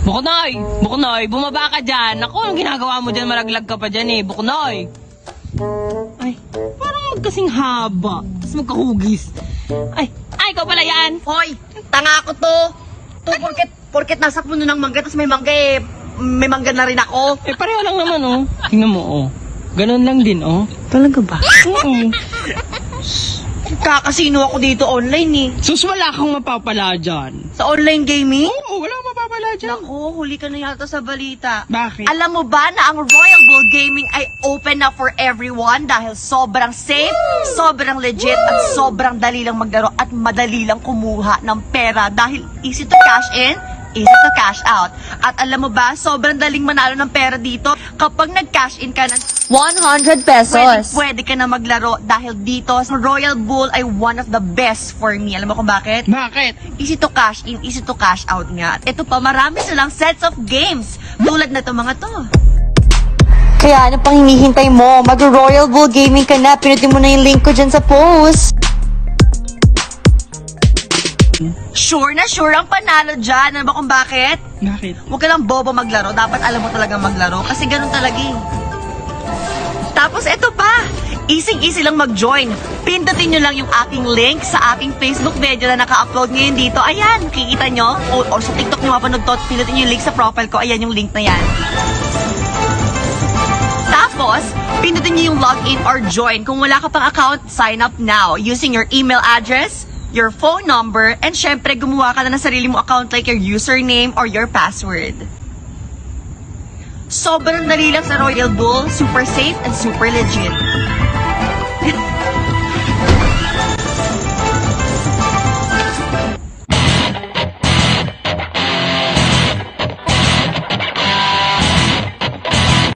Bukunoy! Bukunoy, bumaba ka dyan. Ako, anong ginagawa mo dyan? Malaglag ka pa dyan eh. Bukunoy! Ay, parang magkasing haba. Tapos magkahugis. Ay, ikaw pala yan! Hoy, tanga ko to. Porket nasa puno ng mangga, tapos may mangga eh. May mangga na rin ako. Eh, pareho lang naman oh. Tingnan mo oh. Ganun lang din oh. Talaga ba? Oo. Kakasino ako dito online eh. Sus, wala kang mapapala dyan. Sa online gaming? Oo, wala kang mapapala dyan. Naku, huli ka na yata sa balita. Bakit? Alam mo ba na ang Royal Bull Gaming ay open na for everyone dahil sobrang safe, sobrang legit, at sobrang dali lang maglaro at madali lang kumuha ng pera dahil easy to cash in, easy to cash out. At alam mo ba, sobrang daling manalo ng pera dito kapag nag-cash in ka ng 100 pesos. pwede ka na maglaro dahil dito Royal Bull ay one of the best for me. Alam mo kung bakit? Bakit? Easy to cash in, easy to cash out nga. At ito pa, marami silang sets of games tulad na itong mga to. Kaya ano pang hinihintay mo? Mag-Royal Bull Gaming ka na. Pinutin mo na yung link ko dyan sa post. Sure na sure ang panalo dyan. Alam mo kung bakit? Bakit? Huwag ka lang bobo maglaro. Dapat alam mo talaga maglaro. Kasi ganun talaga eh. Tapos ito pa, easy lang mag-join. Pindutin nyo lang yung aking link sa aking Facebook video na naka-upload ngayon dito. Ayan, kikita nyo. O sa TikTok nyo mapanood to, pindutin nyo yung link sa profile ko. Ayan yung link na yan. Tapos, pindutin nyo yung login or join. Kung wala ka pang account, sign up now using your email address, your phone number, and syempre gumawa ka na ng sarili mo account like your username or your password. Sobrang dali lang sa Royal Bull, super safe and super legit.